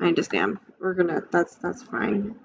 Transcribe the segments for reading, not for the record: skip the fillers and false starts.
I understand. That's fine.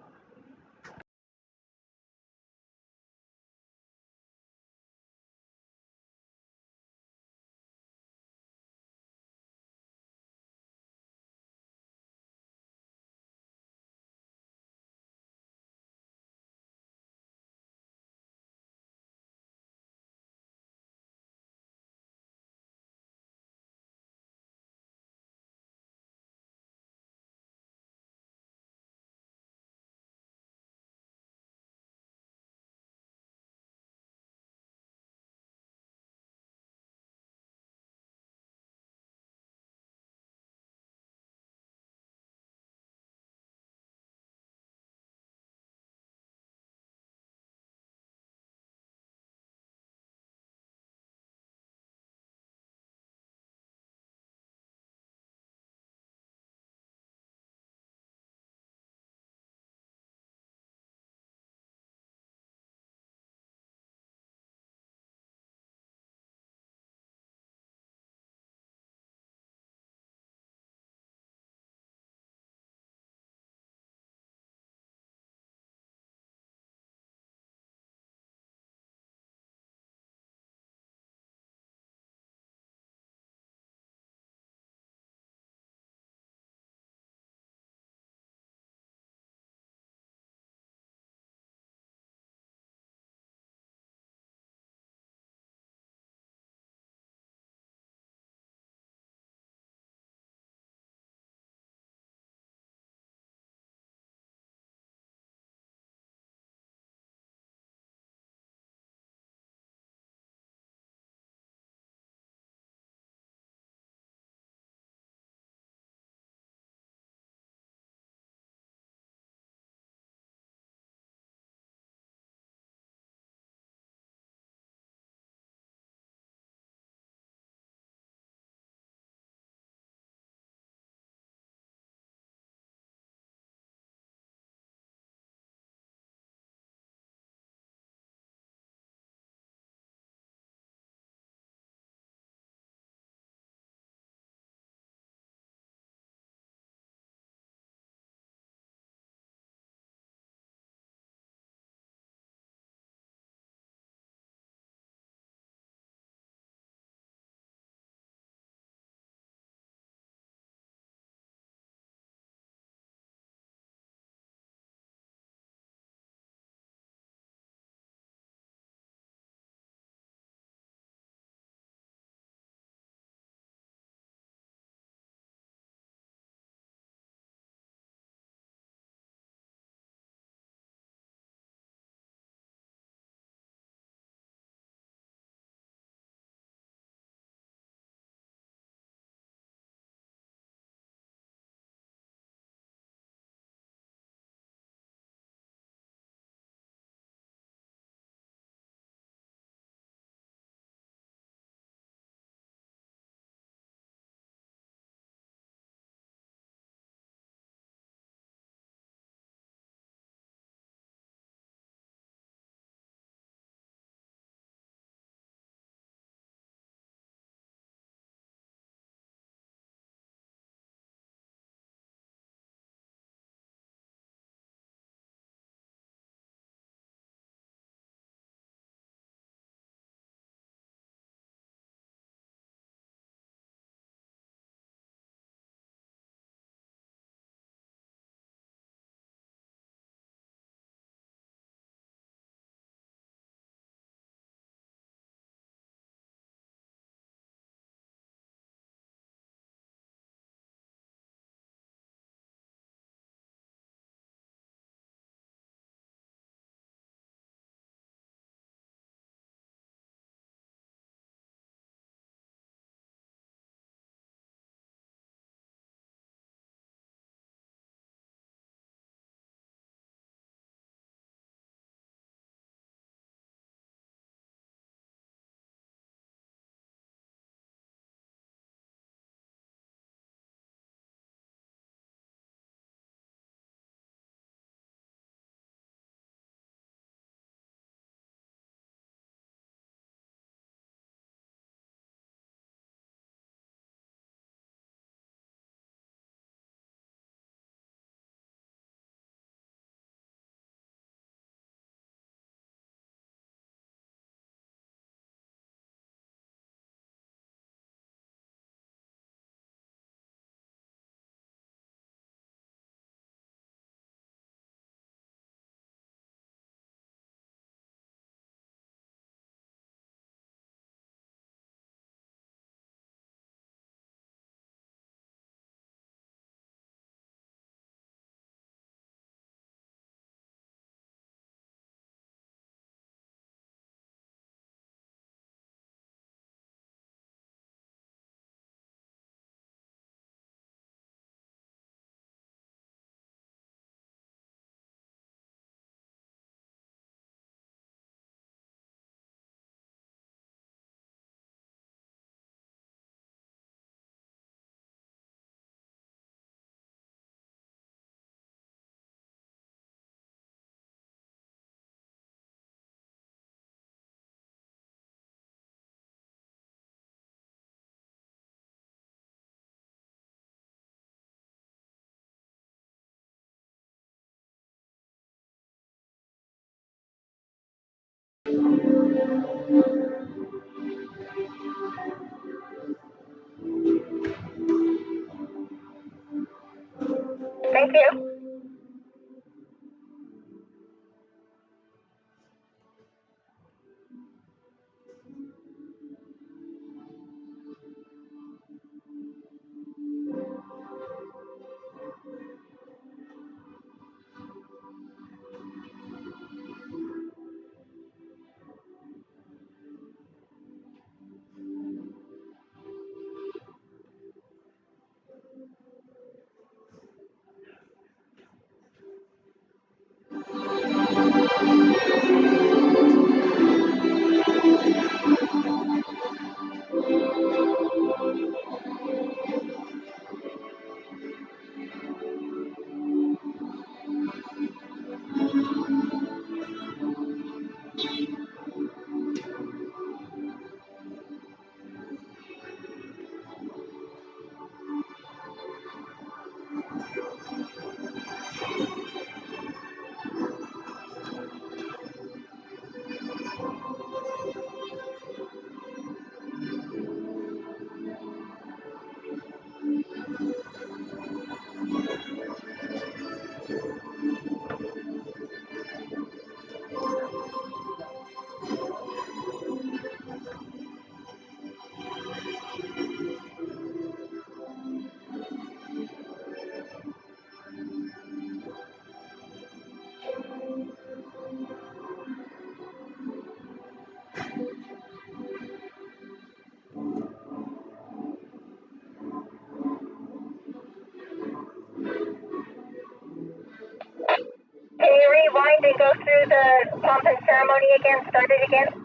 rewind and go through the pomp and ceremony again, start it again?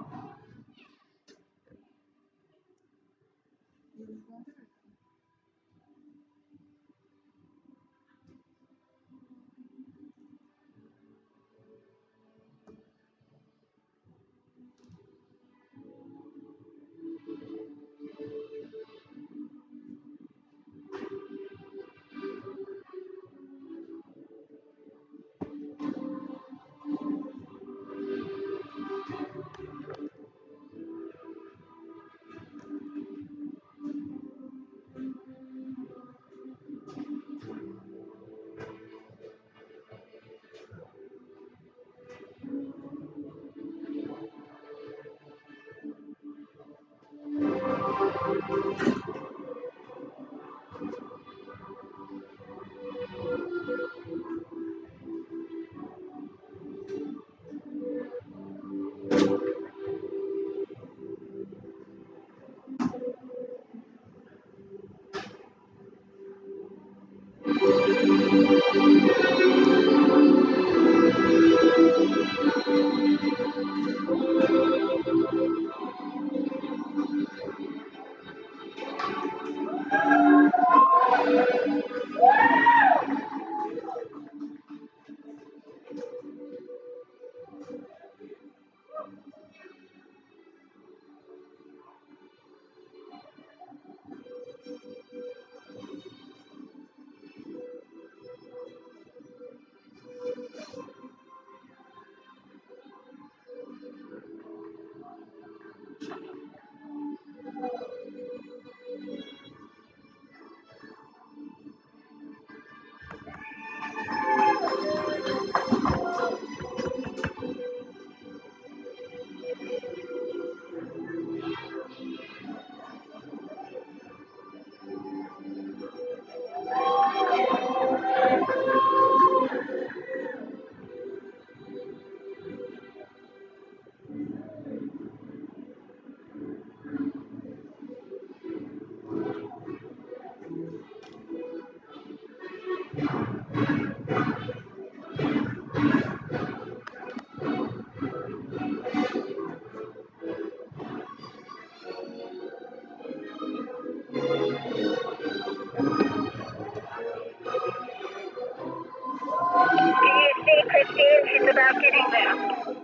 Christine, she's about getting there.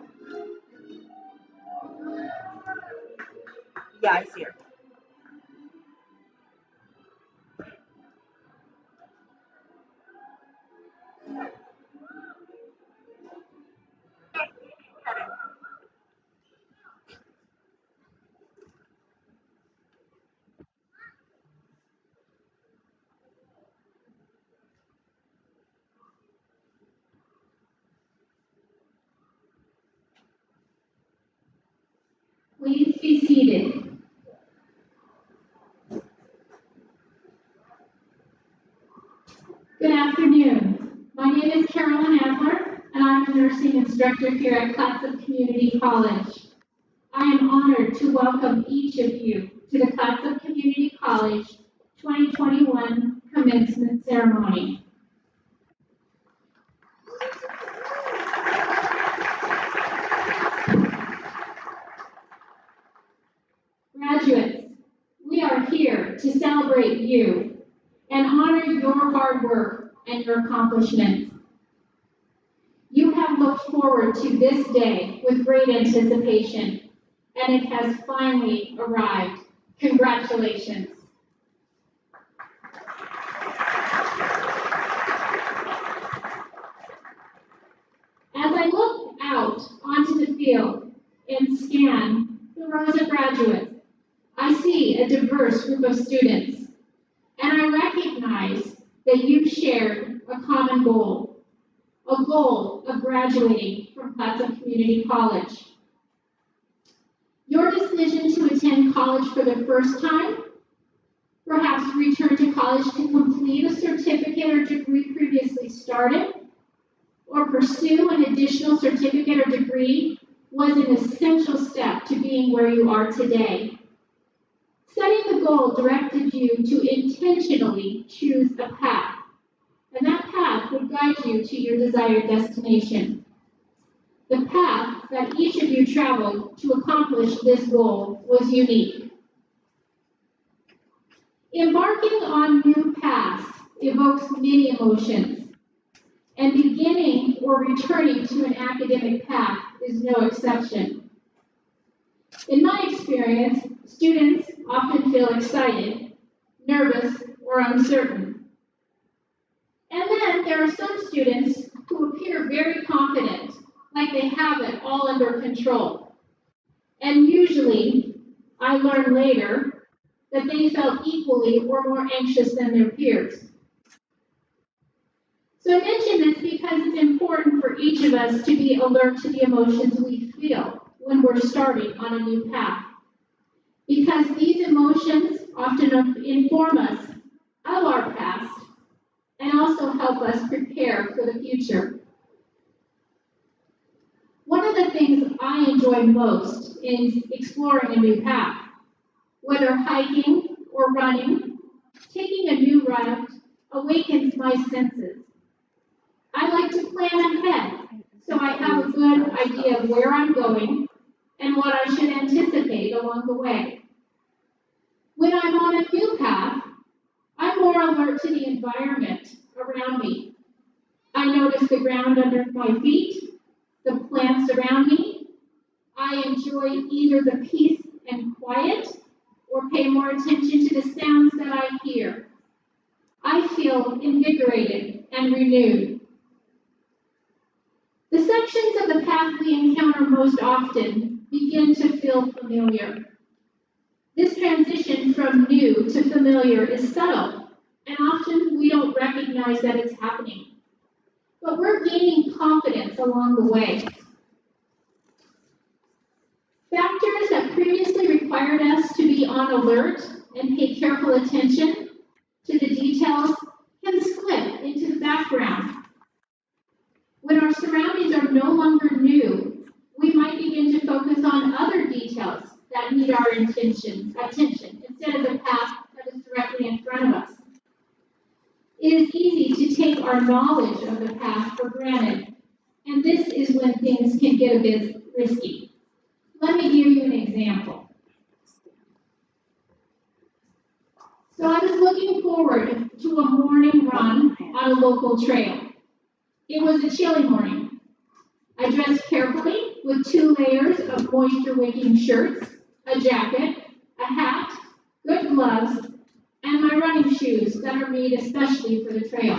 Yeah, I see her. Please be seated. Good afternoon. My name is Carolyn Adler, and I'm a nursing instructor here at Clatsop Community College. I am honored to welcome each of you to the Clatsop Community College 2021 Commencement Ceremony. Graduates, we are here to celebrate you and honor your hard work and your accomplishments. You have looked forward to this day with great anticipation, and it has finally arrived. Congratulations. As I look out onto the field and scan the rows of graduates, I see a diverse group of students, and I recognize that you shared a common goal, a goal of graduating from Clatsop Community College. Your decision to attend college for the first time, perhaps return to college to complete a certificate or degree previously started, or pursue an additional certificate or degree was an essential step to being where you are today. Setting the goal directed you to intentionally choose a path, and that path would guide you to your desired destination. The path that each of you traveled to accomplish this goal was unique. Embarking on new paths evokes many emotions, and beginning or returning to an academic path is no exception. In my experience, students often feel excited, nervous, or uncertain. And then there are some students who appear very confident, like they have it all under control. And usually, I learn later that they felt equally or more anxious than their peers. So I mention this because it's important for each of us to be alert to the emotions we feel when we're starting on a new path. Because these emotions often inform us of our past and also help us prepare for the future. One of the things I enjoy most is exploring a new path. Whether hiking or running, taking a new route awakens my senses. I like to plan ahead so I have a good idea of where I'm going and what I should anticipate along the way. When I'm on a new path, I'm more alert to the environment around me. I notice the ground under my feet, the plants around me. I enjoy either the peace and quiet or pay more attention to the sounds that I hear. I feel invigorated and renewed. The sections of the path we encounter most often begin to feel familiar. This transition from new to familiar is subtle, and often we don't recognize that it's happening. But we're gaining confidence along the way. Factors that previously required us to be on alert and pay careful attention to the details can slip into the background. When our surroundings are no longer new, we might begin to focus on other details that need our attention instead of the path that is directly in front of us. It is easy to take our knowledge of the path for granted, and this is when things can get a bit risky. Let me give you an example. So I was looking forward to a morning run on a local trail. It was a chilly morning. I dressed carefully with 2 layers of moisture-wicking shirts, a jacket, a hat, good gloves, and my running shoes that are made especially for the trail.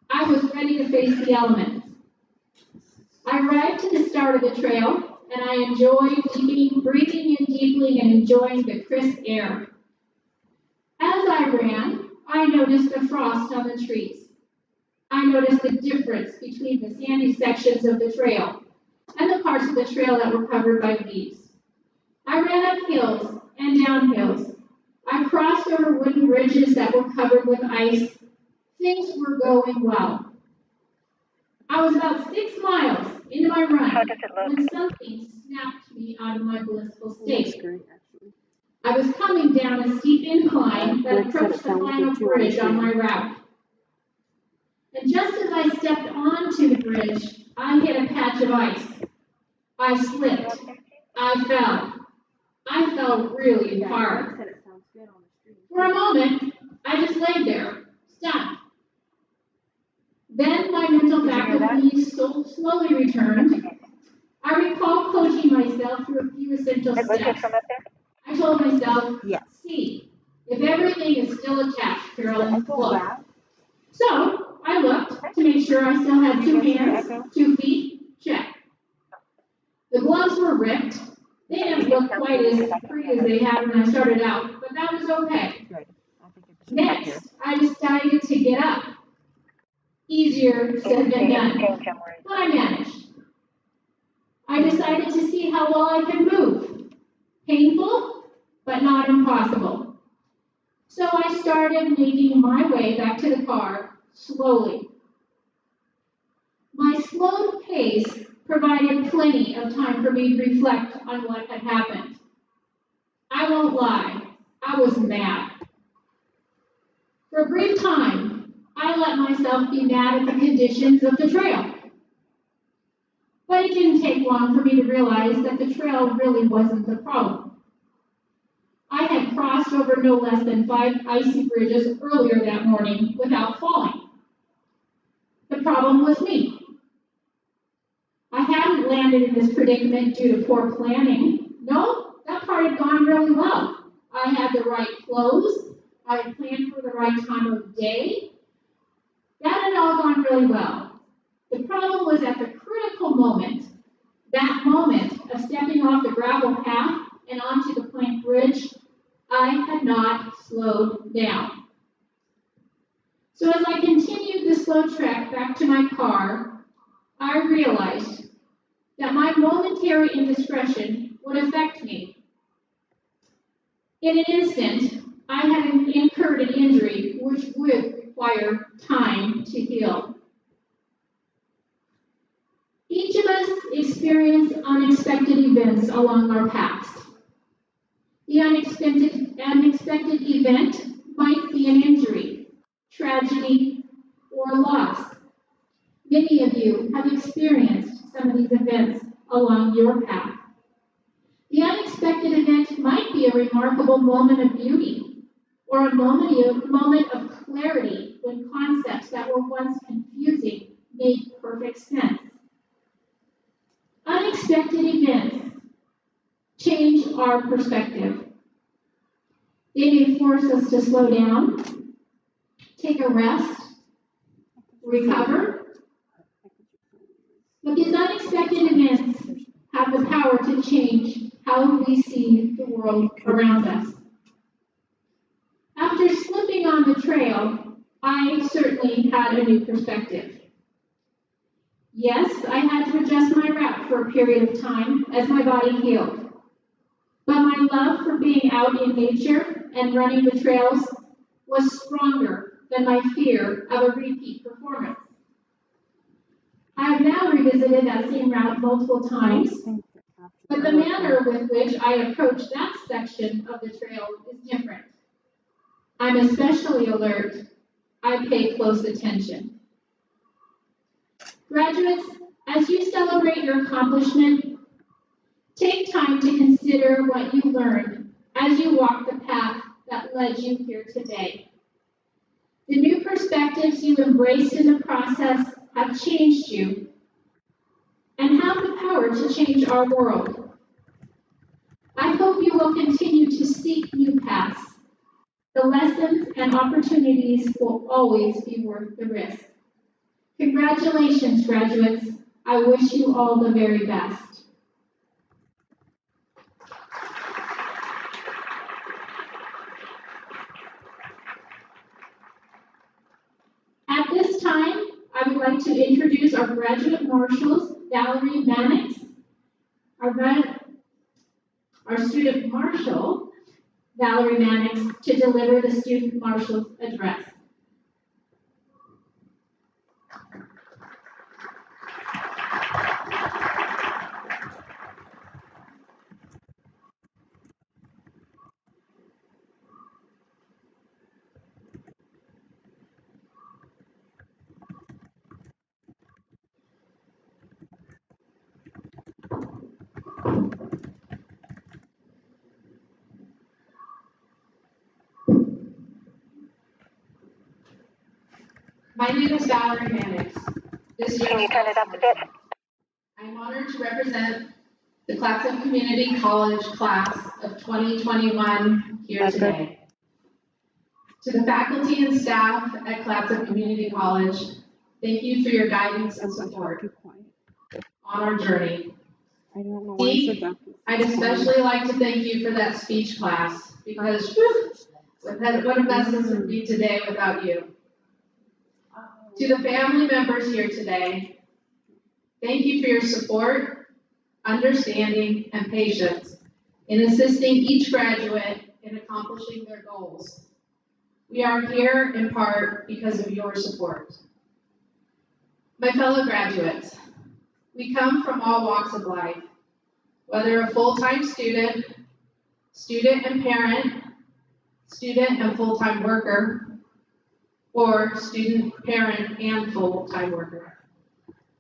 I was ready to face the elements. I arrived to the start of the trail, and I enjoyed breathing in deeply and enjoying the crisp air. As I ran, I noticed the frost on the trees. I noticed the difference between the sandy sections of the trail and the parts of the trail that were covered by leaves. I ran up hills and down hills. I crossed over wooden bridges that were covered with ice. Things were going well. I was about 6 miles into my run when something snapped me out of my blissful state. I was coming down a steep incline that approached the final bridge on my route. And just as I stepped onto the bridge, I hit a patch of ice. I slipped. I fell. I fell really hard. For a moment, I just lay there, stunned. Then my mental faculty slowly returned. I recall coaching myself through a few essential steps. I told myself, see, if everything is still attached, Carolyn, look. So I looked to make sure I still had 2 hands, 2 feet, check. The gloves were ripped. They didn't look quite as free as they had when I started out, but that was okay. Next, I decided to get up. Easier said than done, but I managed. I decided to see how well I could move. Painful, but not impossible. So I started making my way back to the car slowly. My slow pace provided plenty of time for me to reflect on what had happened. I won't lie, I was mad. For a brief time, I let myself be mad at the conditions of the trail. But it didn't take long for me to realize that the trail really wasn't the problem. I had crossed over no less than 5 icy bridges earlier that morning without falling. The problem was me. I hadn't landed in this predicament due to poor planning. No, that part had gone really well. I had the right clothes. I had planned for the right time of day. That had all gone really well. The problem was at the critical moment, that moment of stepping off the gravel path and onto the plank bridge, I had not slowed down. So as I continued the slow trek back to my car, I realized that my momentary indiscretion would affect me. In an instant, I had incurred an injury which would require time to heal. Each of us experience unexpected events along our paths. The unexpected event might be an injury, tragedy, or loss. Many of you have experienced some of these events along your path. The unexpected event might be a remarkable moment of beauty, or a moment of clarity when concepts that were once confusing made perfect sense. Unexpected events change our perspective. They may force us to slow down, take a rest, recover. But these unexpected events have the power to change how we see the world around us. After slipping on the trail, I certainly had a new perspective. Yes, I had to adjust my route for a period of time as my body healed. But my love for being out in nature and running the trails was stronger than my fear of a repeat performance. I have now revisited that same route multiple times, but the manner with which I approach that section of the trail is different. I'm especially alert. I pay close attention. Graduates, as you celebrate your accomplishment, take time to consider what you learned as you walk the path that led you here today. The new perspectives you embraced in the process have changed you and have the power to change our world. I hope you will continue to seek new paths. The lessons and opportunities will always be worth the risk. Congratulations, graduates. I wish you all the very best. At this time, I would like to introduce our graduate marshals, Valerie Mannix, our student marshal, Valerie Mannix, to deliver the student marshal's address. My name is Valerie Mannix. Can you turn it up a bit? I'm honored to represent the Clatsop Community College class of 2021 here today. To the faculty and staff at Clatsop Community College, thank you for your guidance and support on our journey. Dee, I'd especially like to thank you for that speech class, because what a mess this would be today without you. To the family members here today, thank you for your support, understanding, and patience in assisting each graduate in accomplishing their goals. We are here in part because of your support. My fellow graduates, we come from all walks of life, whether a full-time student, student and parent, student and full-time worker, or student, parent, and full-time worker.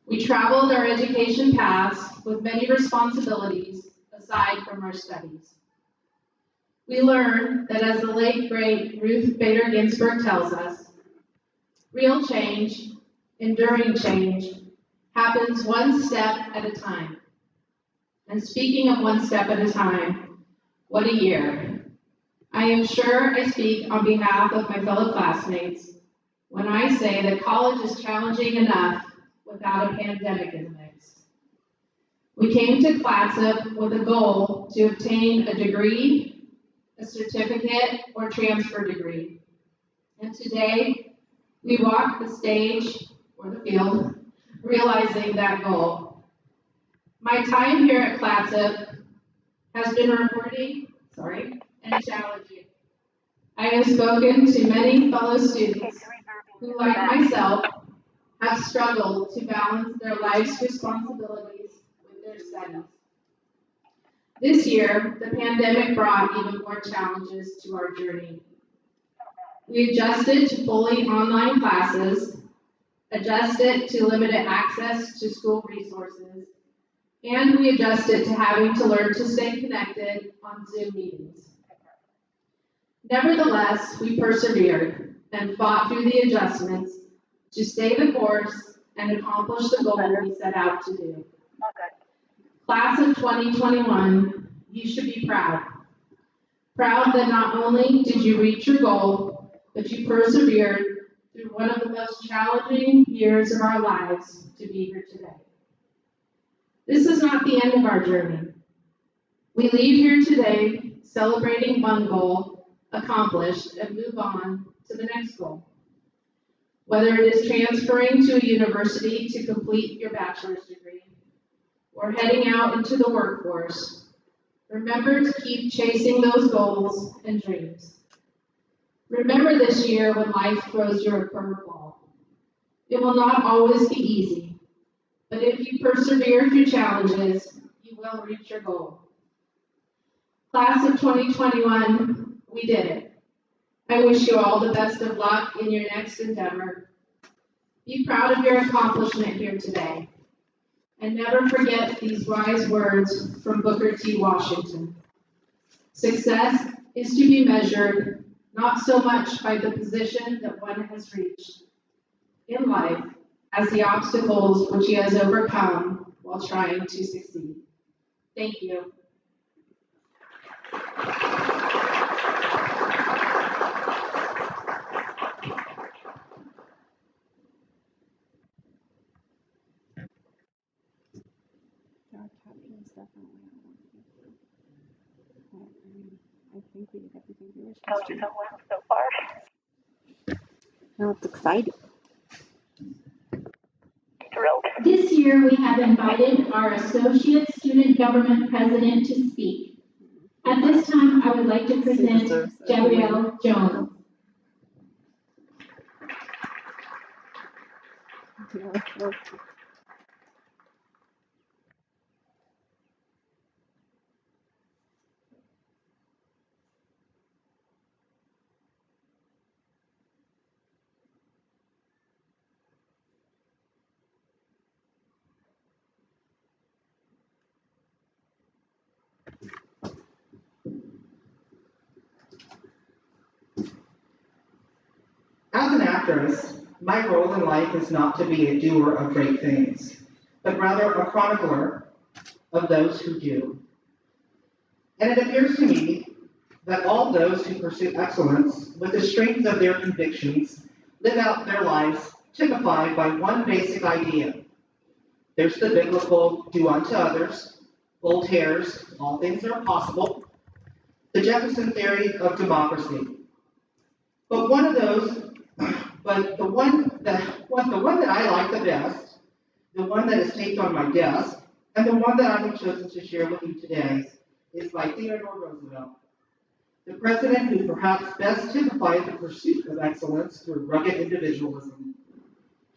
We traveled our education paths with many responsibilities aside from our studies. We learned that, as the late great Ruth Bader Ginsburg tells us, real change, enduring change, happens one step at a time. And speaking of one step at a time, what a year. I am sure I speak on behalf of my fellow classmates when I say that college is challenging enough without a pandemic in the mix. We came to Clatsop with a goal to obtain a degree, a certificate, or transfer degree. And today, we walk the stage or the field, realizing that goal. My time here at Clatsop has been rewarding, and challenging. I have spoken to many fellow students who, like myself, have struggled to balance their life's responsibilities with their studies. This year, the pandemic brought even more challenges to our journey. We adjusted to fully online classes, adjusted to limited access to school resources, and we adjusted to having to learn to stay connected on Zoom meetings. Nevertheless, we persevered and fought through the adjustments to stay the course and accomplish the goal we set out to do. Class of 2021, you should be proud. Proud that not only did you reach your goal, but you persevered through one of the most challenging years of our lives to be here today. This is not the end of our journey. We leave here today celebrating one goal accomplished and move on to the next goal. Whether it is transferring to a university to complete your bachelor's degree or heading out into the workforce, remember to keep chasing those goals and dreams. Remember this year when life throws you a curveball. It will not always be easy, but if you persevere through challenges, you will reach your goal. Class of 2021, we did it. I wish you all the best of luck in your next endeavor. Be proud of your accomplishment here today. And never forget these wise words from Booker T. Washington. Success is to be measured not so much by the position that one has reached in life as the obstacles which he has overcome while trying to succeed. Thank you. I think we did everything we were supposed to. Well so far. Now it's exciting. Thrilled. This year, we have invited our Associate Student Government President to speak. At this time, I would like to present Gabrielle Jones. As an actress, my role in life is not to be a doer of great things, but rather a chronicler of those who do. And it appears to me that all those who pursue excellence with the strength of their convictions live out their lives typified by one basic idea. There's the biblical do unto others, Voltaire's all things are possible, the Jefferson theory of democracy. But the one that I like the best, the one that is taped on my desk, and the one that I have chosen to share with you today is by Theodore Roosevelt, the president who perhaps best typified the pursuit of excellence through rugged individualism.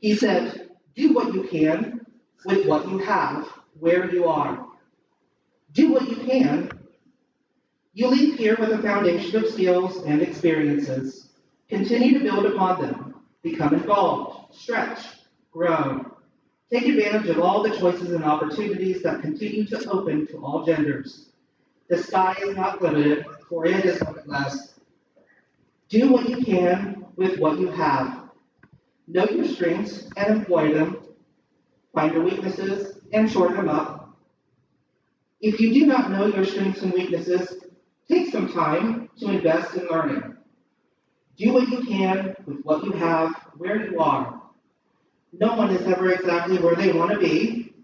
He said, do what you can with what you have, where you are. Do what you can. You leave here with a foundation of skills and experiences. Continue to build upon them. Become involved, stretch, grow. Take advantage of all the choices and opportunities that continue to open to all genders. The sky is not limited, for it is limitless. Do what you can with what you have. Know your strengths and employ them. Find your weaknesses and shore them up. If you do not know your strengths and weaknesses, take some time to invest in learning. Do what you can with what you have where you are. No one is ever exactly where they want to be.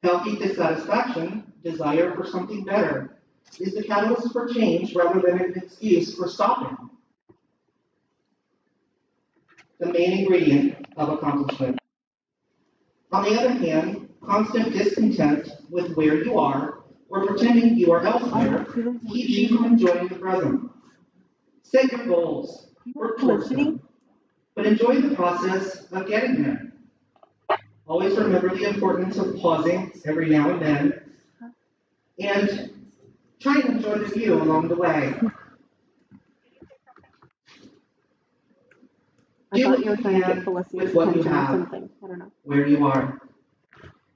Healthy dissatisfaction, desire for something better, is the catalyst for change rather than an excuse for stopping. The main ingredient of accomplishment. On the other hand, constant discontent with where you are or pretending you are elsewhere keeps you from enjoying the present. Set your goals, work towards them, but enjoy the process of getting there. Always remember the importance of pausing every now and then, and try to enjoy the view along the way. Do what you can with what you have, where you are.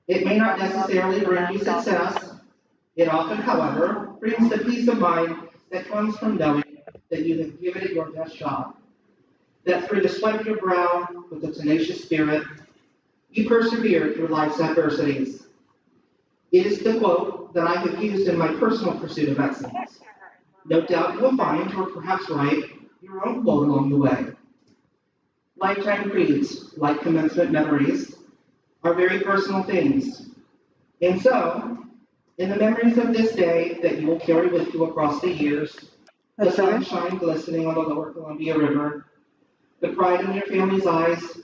It may not necessarily bring you success. It often, however, brings the peace of mind that comes from knowing that you have given it your best shot. That through the sweat of your brow, with a tenacious spirit, you persevere through life's adversities. It is the quote that I have used in my personal pursuit of excellence. No doubt you will find, or perhaps write, your own quote along the way. Lifetime creeds, like commencement memories, are very personal things. And so, in the memories of this day that you will carry with you across the years, the sunshine glistening on the lower Columbia River, the pride in your family's eyes,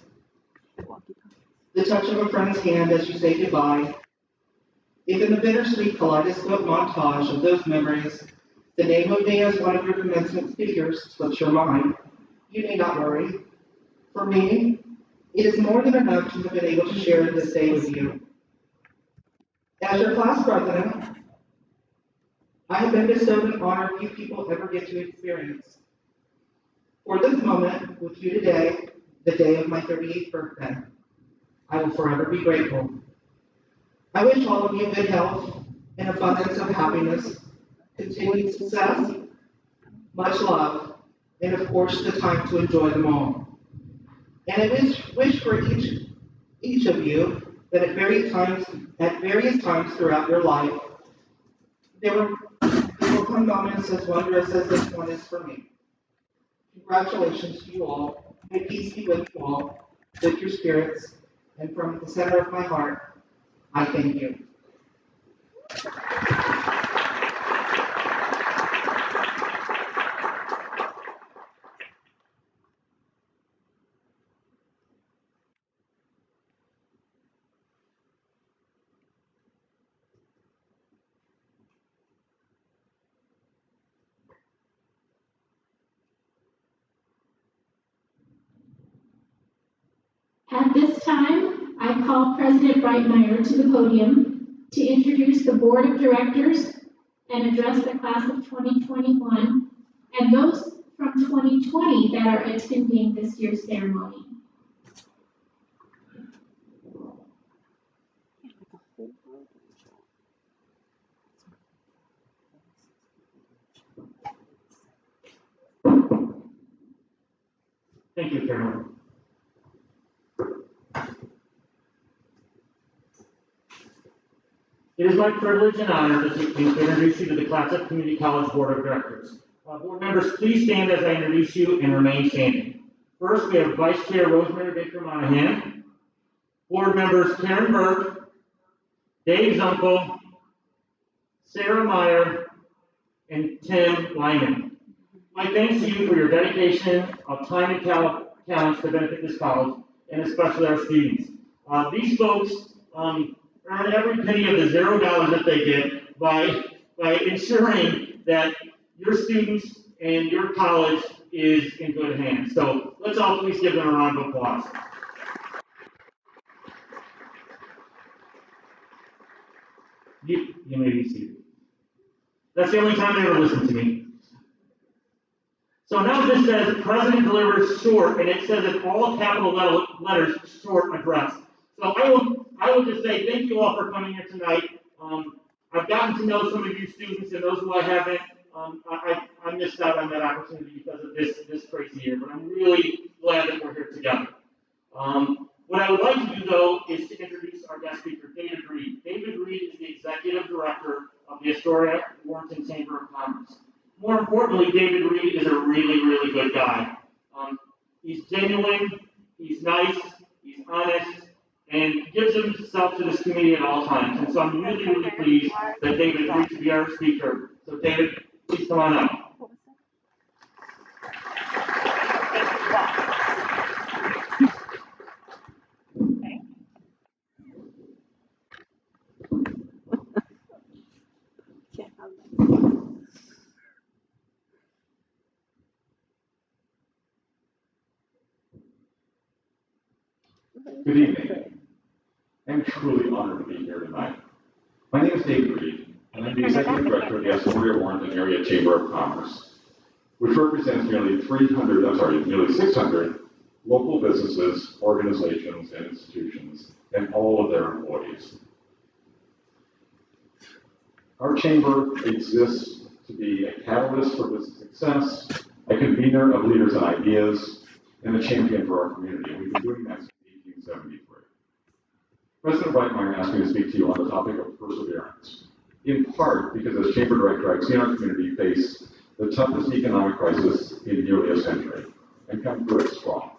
the touch of a friend's hand as you say goodbye. If in the bittersweet kaleidoscope montage of those memories, the name of me as one of your commencement speakers slips your mind, you need not worry. For me, it is more than enough to have been able to share this day with you. As your class president, I have been bestowed an honor few people ever get to experience. For this moment with you today, the day of my 38th birthday, I will forever be grateful. I wish all of you good health and abundance of happiness, continued success, much love, and of course the time to enjoy them all. And I wish for each of you that at various times throughout your life, there will come moments as wondrous as this one is for me. Congratulations to you all. May peace be with you all, with your spirits, and from the center of my heart, I thank you. At this time, I call President Breitmeyer to the podium to introduce the Board of Directors and address the class of 2021 and those from 2020 that are attending this year's ceremony. Thank you, Carolyn. It is my privilege and honor to introduce you to the Clatsop Community College Board of Directors. Board members, please stand as I introduce you and remain standing. First, we have Vice Chair Rosemary Baker Monahan, Board members Karen Burke, Dave Zunkel, Sarah Meyer, and Tim Lyman. My thanks to you for your dedication of time and talents to benefit this college, and especially our students. These folks earn every penny of the $0 that they get by ensuring that your students and your college is in good hands. So let's all please give them a round of applause. You may be seated. That's the only time they ever listen to me. So now this says President delivers short, and it says in all capital letters, short address. So I will just say thank you all for coming here tonight. I've gotten to know some of you students, and those who I haven't, I missed out on that opportunity because of this crazy year, but I'm really glad that we're here together. What I would like to do, though, is to introduce our guest speaker, David Reed. David Reed is the Executive Director of the Astonia Warrenton Chamber of Commerce. More importantly, David Reed is a really, really good guy. He's genuine, he's nice, he's honest, and gives himself to this community at all times. And so I'm really, really pleased that David agreed to be our speaker. So David, please come on up. Good evening. I'm truly honored to be here tonight. My name is David Reed, and I'm the Executive Director of the Astonia Warrenton Area Chamber of Commerce, which represents nearly 600 local businesses, organizations, and institutions, and all of their employees. Our chamber exists to be a catalyst for business success, a convener of leaders and ideas, and a champion for our community. We've been doing that since 1873. President Breitmeyer asked me to speak to you on the topic of perseverance, in part because as Chamber Director, I've seen our community face the toughest economic crisis in nearly a century and come through it strong.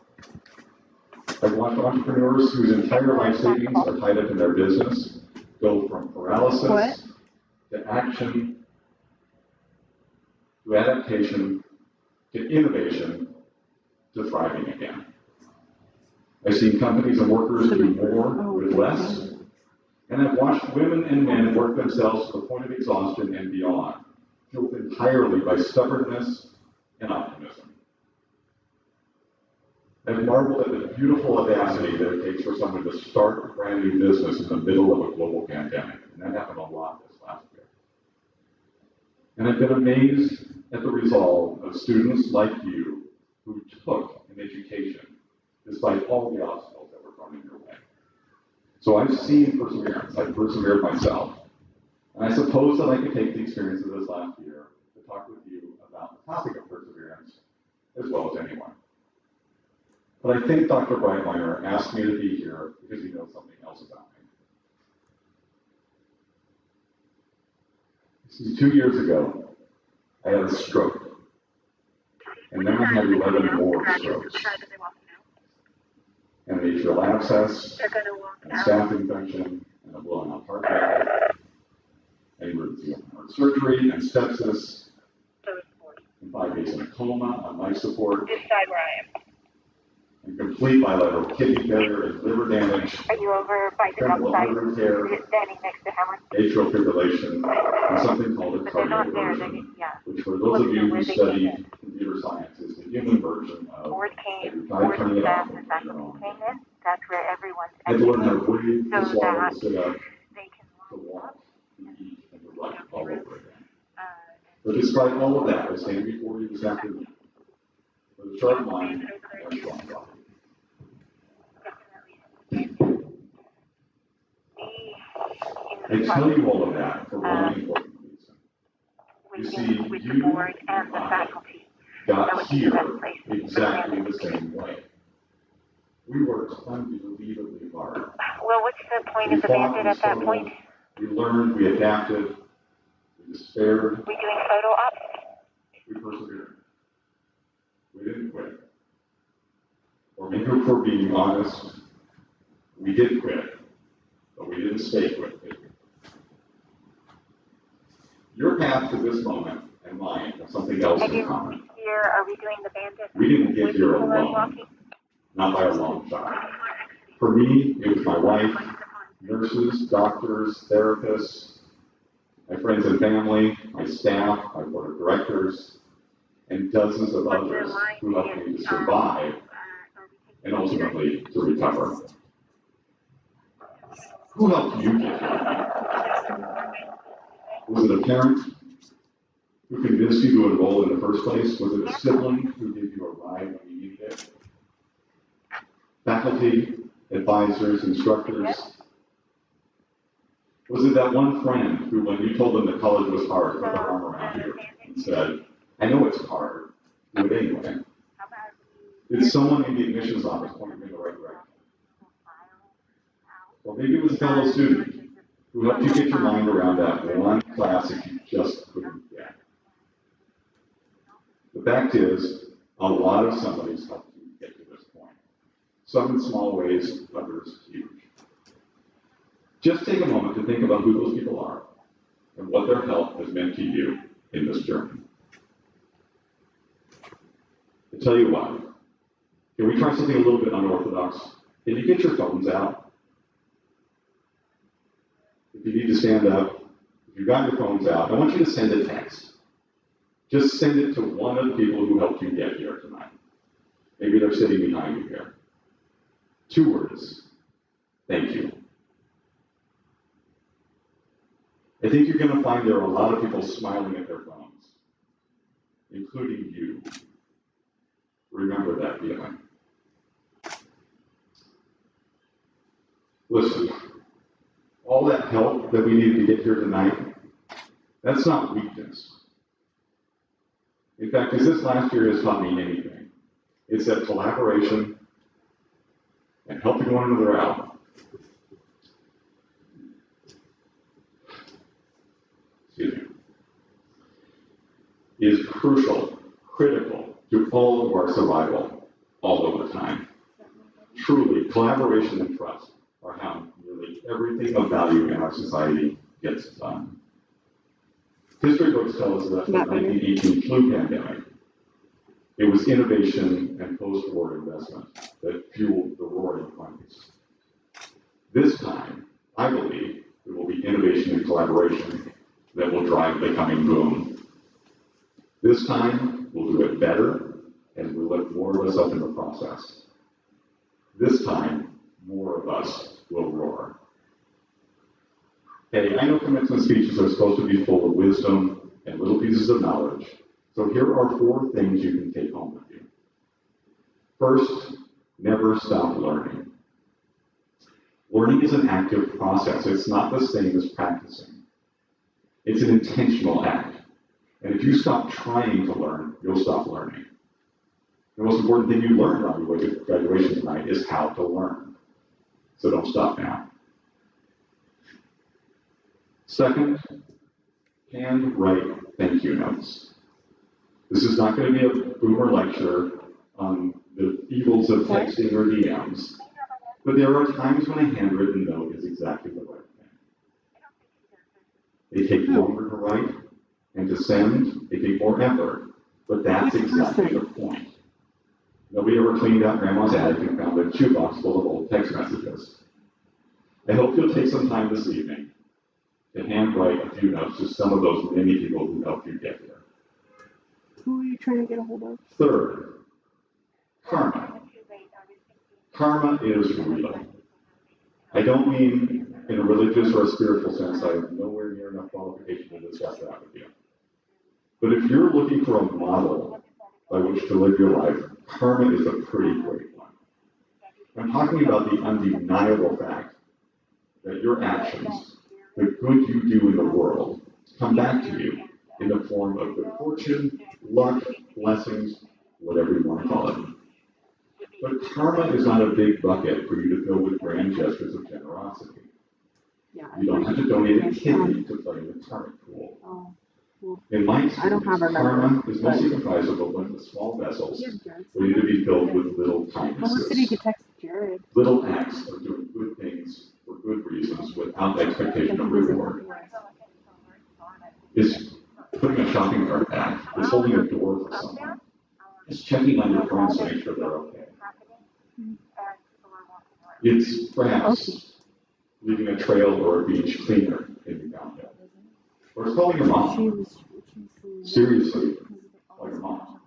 I've watched entrepreneurs whose entire life savings are tied up in their business go from paralysis to action, to adaptation, to innovation, to thriving again. I've seen companies and workers do more with less, and I've watched women and men work themselves to the point of exhaustion and beyond, fueled entirely by stubbornness and optimism. I've marveled at the beautiful audacity that it takes for someone to start a brand new business in the middle of a global pandemic, and that happened a lot this last year. And I've been amazed at the resolve of students like you who took an education despite all the obstacles that were thrown in your way. So I've seen perseverance. I've persevered myself. And I suppose that I could take the experience of this last year to talk with you about the topic of perseverance as well as anyone. But I think Dr. Breitmeyer asked me to be here because he knows something else about me. See, 2 years ago, I had a stroke. And then I had 11 more strokes. An atrial abscess, and a staph infection, and a blown out heart valve, an emergency heart surgery, and sepsis, and 5 days in a coma on life support, and complete bilateral kidney failure and liver damage, femoral artery tear, atrial fibrillation, and something called a cardioversion, which for those of you who study computer science is the human version of you try turning it off and turn it on. I had to learn how to breathe, to swallow, to sit up, to walk, to eat, and to run all over again. But despite all of that, I stand before you this afternoon with a sharp mind and a strong body. I tell you all of that for one important reason. You see, you and I got here exactly the same way. We worked unbelievably hard. Well, what's the point of the bandit at that point? We learned, we adapted, we despaired. We doing photo ops? We persevered. We didn't quit. Or maybe if we're being honest, we did quit, but we didn't stay quit. Your path to this moment and mine have something else in common. Here, are we doing the bandit? We didn't get here alone, not by a long shot. For me, it was my wife, nurses, doctors, therapists, my friends and family, my staff, my board of directors, and dozens of others who helped me to survive and ultimately to recover. Who helped you get here? Was it a parent who convinced you to enroll in the first place? Was it a sibling who gave you a ride when you needed it? Faculty, advisors, instructors? Was it that one friend who, when you told them that college was hard, put their arm around you and said, I know it's hard, do it anyway? Did someone in the admissions office point you in the right direction? Or maybe it was a fellow student who helped you get your mind around that one class that you just couldn't get. The fact is, a lot of somebody's helped you get to this point. Some in small ways, others huge. Just take a moment to think about who those people are and what their help has meant to you in this journey. I tell you what, can we try something a little bit unorthodox? Can you get your phones out? If you need to stand up, if you've got your phones out, I want you to send a text. Just send it to one of the people who helped you get here tonight. Maybe they're sitting behind you here. 2 words. Thank you. I think you're going to find there are a lot of people smiling at their phones, including you. Remember that feeling. Listen, all that help that we needed to get here tonight, that's not weakness. In fact, as this last year has taught me anything, it's that collaboration and helping one another out is crucial, critical to all of our survival all of the time. Truly, collaboration and trust are how nearly everything of value in our society gets done. History books tell us that the 1918 flu pandemic, it was innovation and post-war investment that fueled the roaring 20s. This time, I believe, it will be innovation and collaboration that will drive the coming boom. This time, we'll do it better, and we'll lift more of us up in the process. This time, more of us will roar. Hey, I know commencement speeches are supposed to be full of wisdom and little pieces of knowledge, so here are 4 things you can take home with you. First, never stop learning. Learning is an active process. It's not the same as practicing. It's an intentional act. And if you stop trying to learn, you'll stop learning. The most important thing you learned on your way to graduation tonight is how to learn. So don't stop now. Second, handwrite thank you notes. This is not going to be a boomer lecture on the evils of texting or DMs, but there are times when a handwritten note is exactly the right thing. They take longer to write, and to send, they take more effort, but that's exactly the point. Nobody ever cleaned out Grandma's attic and found a shoebox full of old text messages. I hope you'll take some time this evening to handwrite a few notes to some of those many people who helped you get here. Who are you trying to get a hold of? Third, karma. Karma is real. I don't mean in a religious or a spiritual sense. I have nowhere near enough qualification to discuss that with you. But if you're looking for a model by which to live your life, karma is a pretty great one. I'm talking about the undeniable fact that your actions, the good you do in the world, come back to you in the form of good fortune, luck, blessings, whatever you want to call it. But karma is not a big bucket for you to fill with grand gestures of generosity. You don't have to donate a kidney to play in the karmic pool. In my experience, karma is mostly comprised of a bunch of small vessels ready to be filled with little kindnesses. Little acts of doing good things for good reasons without expectation of reward. It's putting a shopping cart back. It's holding a door for someone. It's checking on your friends to make sure they're okay. It's perhaps leaving a trail or a beach cleaner in your downhill. Or it's calling your mom. Seriously, call your mom.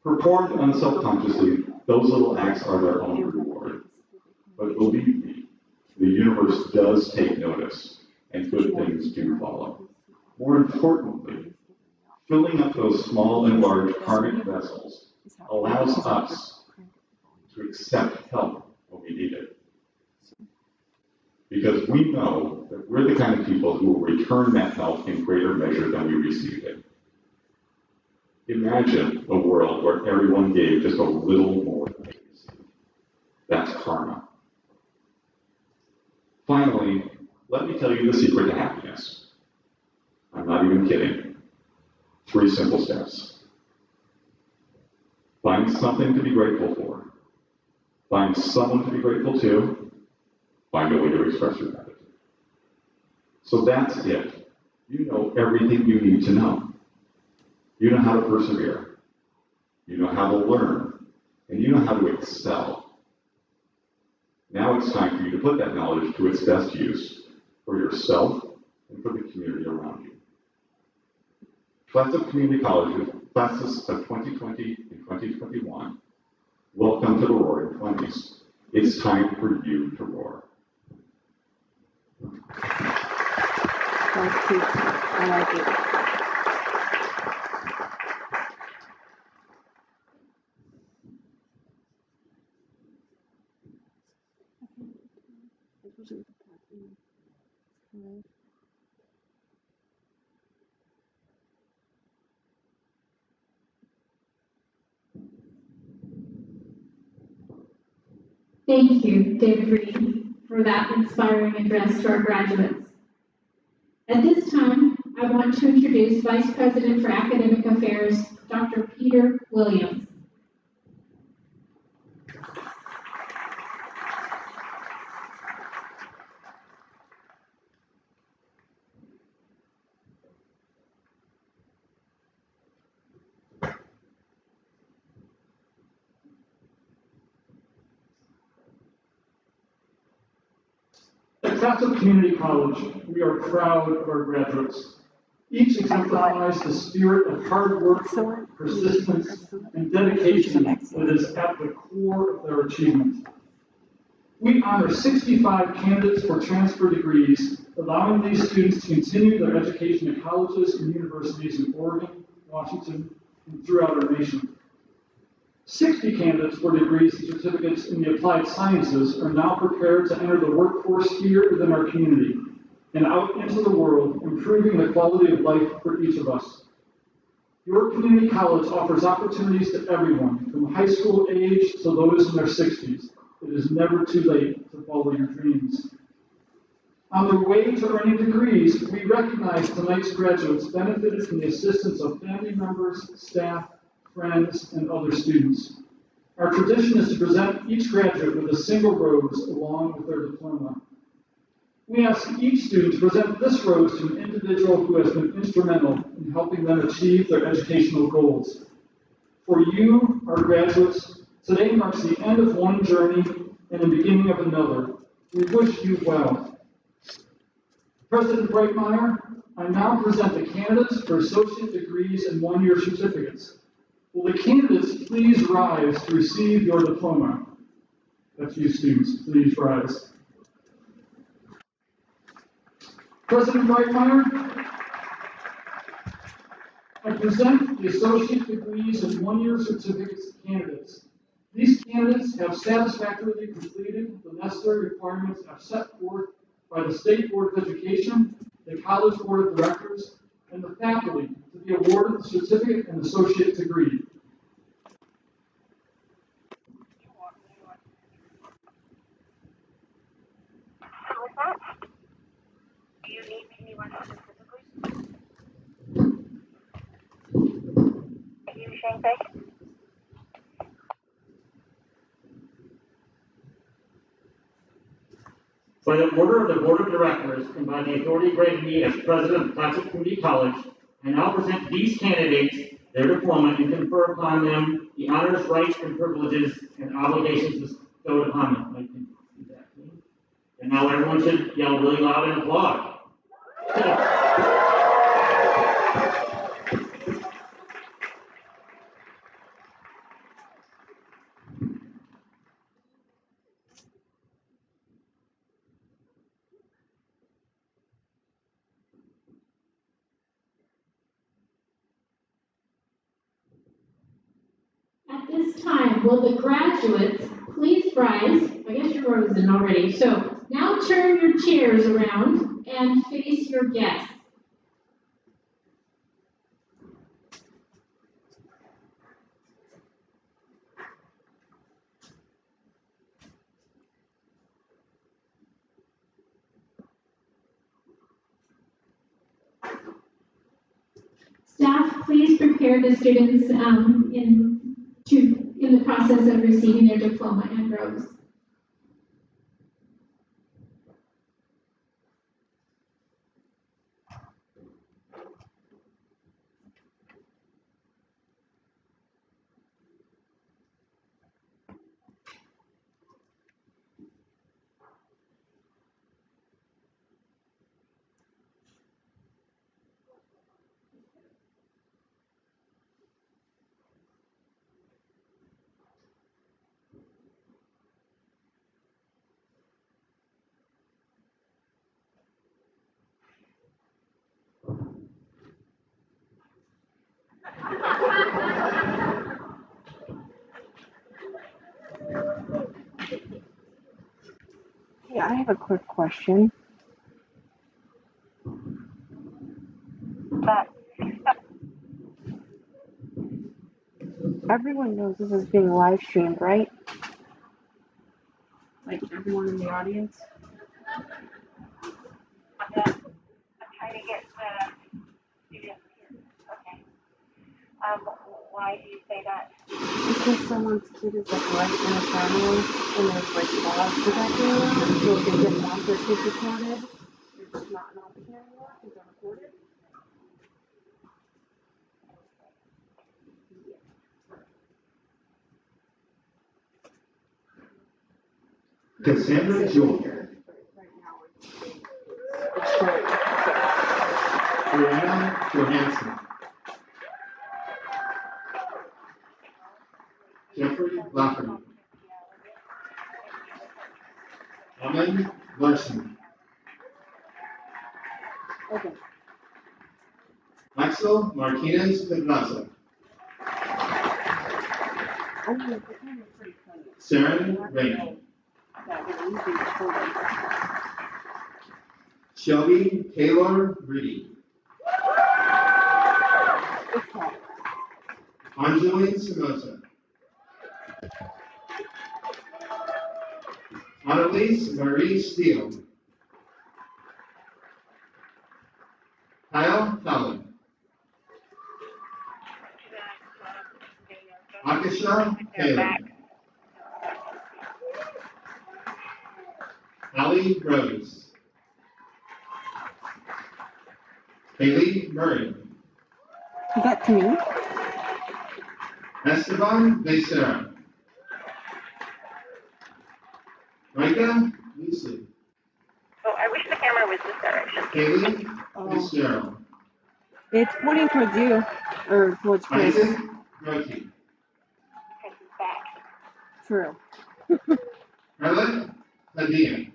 Performed unselfconsciously, those little acts are their own reward. But believe me, the universe does take notice, and good things do follow. More importantly, filling up those small and large karmic vessels allows us to accept help when we need it. Because we know that we're the kind of people who will return that help in greater measure than we received it. Imagine a world where everyone gave just a little more than they received. That's karma. Finally, let me tell you the secret to happiness. I'm not even kidding. 3 simple steps. Find something to be grateful for. Find someone to be grateful to. Find a way to express your gratitude. So that's it. You know everything you need to know. You know how to persevere. You know how to learn. And you know how to excel. Now it's time for you to put that knowledge to its best use for yourself and for the community around you. Clatsop Community College's classes of 2020 and 2021, welcome to the Roaring 20s. It's time for you to roar. That's cute. I like it. Thank you, David Reed, for that inspiring address to our graduates. At this time, I want to introduce Vice President for Academic Affairs, Dr. Peter Williams. At Clatsop Community College, we are proud of our graduates. Each exemplifies the spirit of hard work, persistence, and dedication that is at the core of their achievement. We honor 65 candidates for transfer degrees, allowing these students to continue their education at colleges and universities in Oregon, Washington, and throughout our nation. 60 candidates for degrees and certificates in the applied sciences are now prepared to enter the workforce here within our community and out into the world, improving the quality of life for each of us. Your community college offers opportunities to everyone, from high school age to those in their 60s. It is never too late to follow your dreams. On their way to earning degrees, we recognize tonight's graduates benefited from the assistance of family members, staff, friends, and other students. Our tradition is to present each graduate with a single rose along with their diploma. We ask each student to present this rose to an individual who has been instrumental in helping them achieve their educational goals. For you, our graduates, today marks the end of one journey and the beginning of another. We wish you well. President Breitmeyer, I now present the candidates for associate degrees and one-year certificates. Will the candidates please rise to receive your diploma? That's you students, please rise. President Breitmeyer, I present the associate degrees and one-year certificates to candidates. These candidates have satisfactorily completed the necessary requirements as set forth by the State Board of Education, the College Board of Directors, and the faculty to be awarded the certificate and associate degree. Do you need anyone specifically? You, Shane? By the order of the Board of Directors and by the authority granted me as President of Clatsop Community College, I now present these candidates their diploma and confer upon them the honors, rights, and privileges and obligations bestowed upon them. And now everyone should yell really loud and applaud. At this time, will the graduates please rise. I guess you're frozen already. So now turn your chairs around and face your guests. Staff, please prepare the students in the process of receiving their diploma and robes. Hey, I have a quick question. Everyone knows this is being live streamed, right? Like everyone in the audience? I'm trying to get the students here. Okay. Why do you say that? Because someone's kid is like right in a family and there's like laws protecting them, so if they didn't want their kids recorded, it's just not an option anymore because they're recorded. Cassandra Jones. Right now it's showing. Brianna Johansson. Jeffrey Lafferty. Amen Larson. Okay. Axel Martinez Pedraza. I mean, it's kind of pretty funny. Saren Rain. That we're using recording. Shelby Taylor Reedy. Okay. Angeline Somoza. Annalise Marie Steele. Kyle Fallon. Akisha Taylor. Allie Rose. Haley Murray. Is that to me? Esteban Becerra. Micah Lucy. Oh, I wish the camera was this direction. Haley Oh. Fitzgerald. It's pointing towards you, or towards Chris. Isaac Roti. Because it's back. True. Carolyn Adler.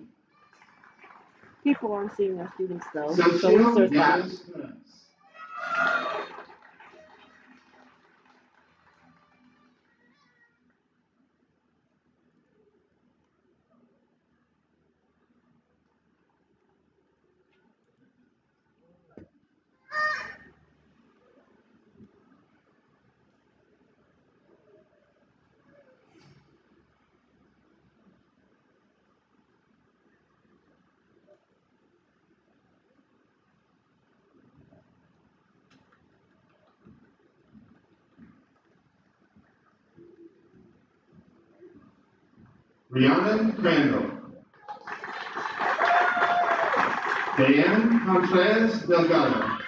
People aren't seeing their students though, so Socio there's that. Yanis Perez. Rhiannon Crandall. Diane Contreras Delgado.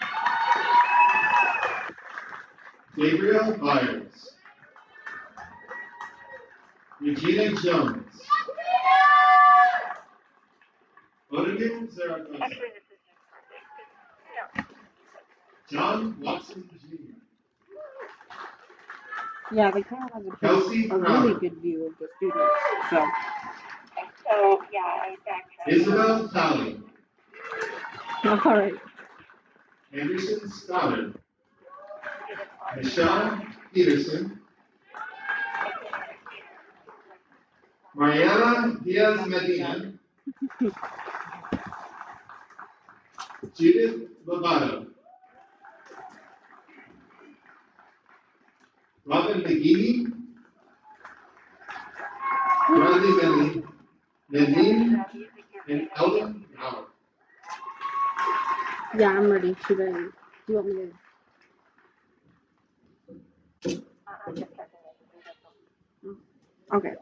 Gabrielle Byers. Regina Jones. Odigan Zaragoza. Actually, this is just perfect. No. John Watson Jr. Yeah, the camera has Kelsey a really Crowder. good view of the students, so. So, yeah, I backtracked. Isabel Talley. Alright. Anderson Stoddard. Michelle Peterson. Mariana Diaz Medina. Judith Lovato. Robin McGee. Bradley Millie. Nadine and Eldon Howard. Yeah, I'm ready. Should I? Do you want me to? Okay.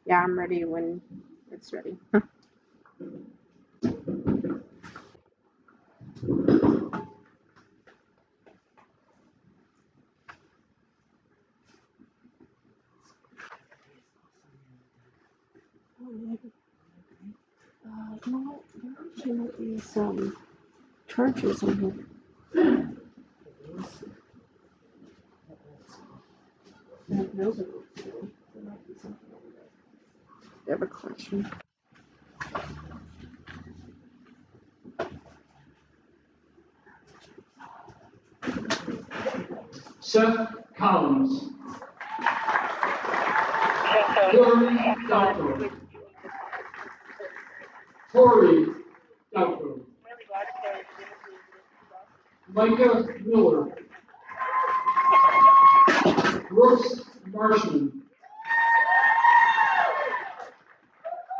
Yeah, I'm ready when it's ready. You know what? There actually might be some charges on here. Those are cool. There might be something over there. They have a collection. Seth Collins. Hillary Dalco. Tori Dalco. Micah Miller. Brooks Marshman.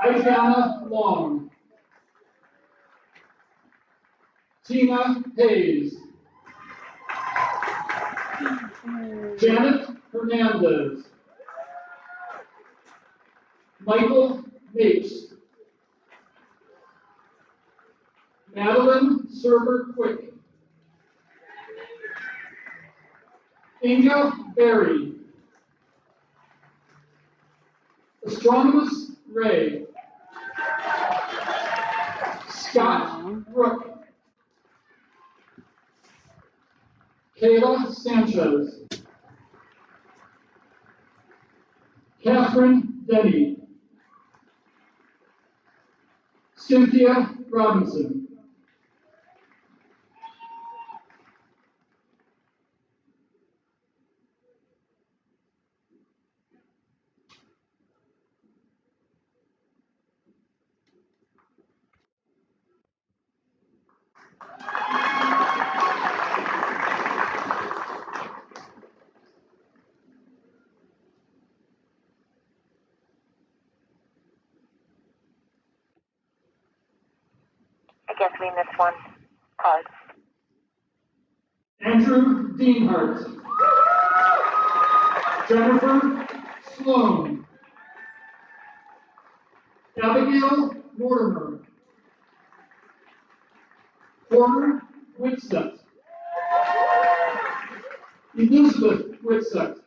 Adriana Long. Tina Hayes. Janet Hernandez. Michael Mapes. Madeline Server Quick. Inga Berry. Astronomus Ray. Scott Rook. Kayla Sanchez. Catherine Denny. Cynthia Robinson. I guess we missed one. Pause. Andrew Deanhart. Jennifer Sloan. Abigail Mortimer. Porter Whitset. Elizabeth Whitset.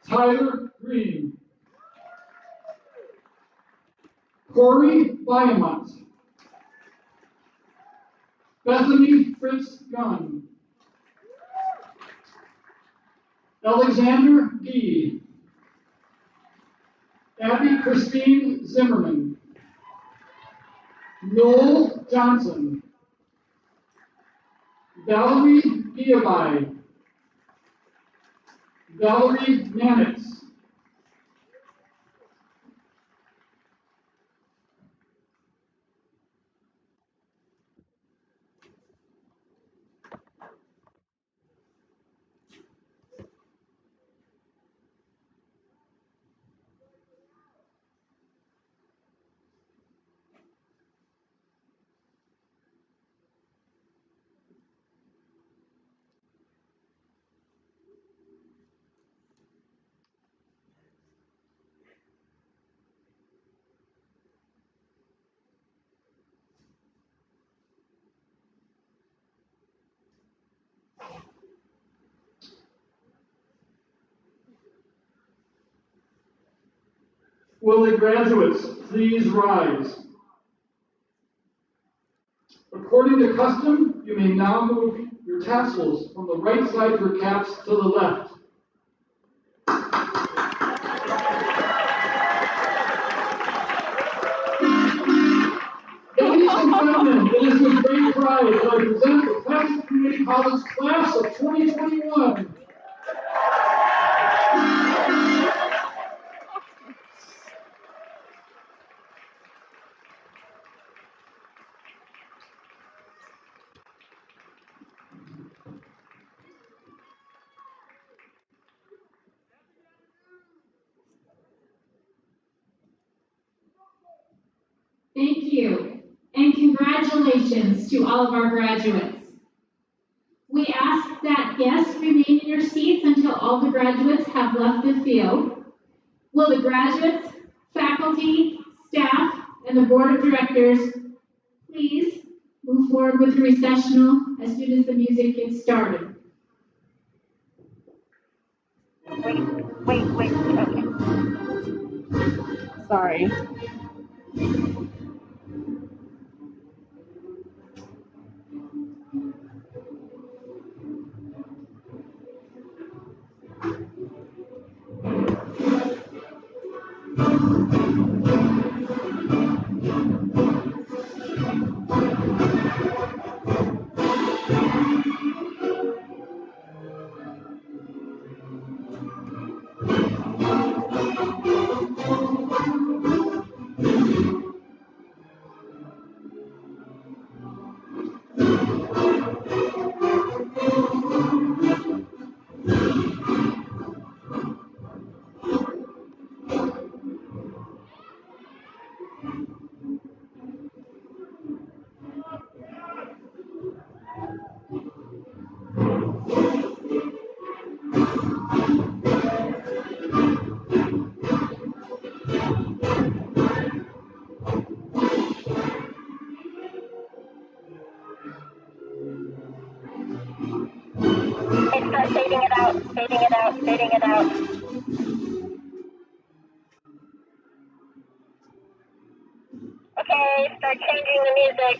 Tyler Green. Corey Biamont. Bethany Fritz Gunn. Alexander Gee. Abby Christine Zimmerman. Noel Johnson. Valerie Giabai. Valerie Mannix. Will the graduates please rise? According to custom, you may now move your tassels from the right side of your caps to the left. Ladies and gentlemen, it is with great pride that I present the Clatsop Community College Class of 2021. Thank you, and congratulations to all of our graduates. We ask that guests remain in your seats until all the graduates have left the field. Will the graduates, faculty, staff, and the board of directors please move forward with the recessional as soon as the music gets started? Wait, okay. Sorry. Okay, start fading it out. Okay, start changing the music.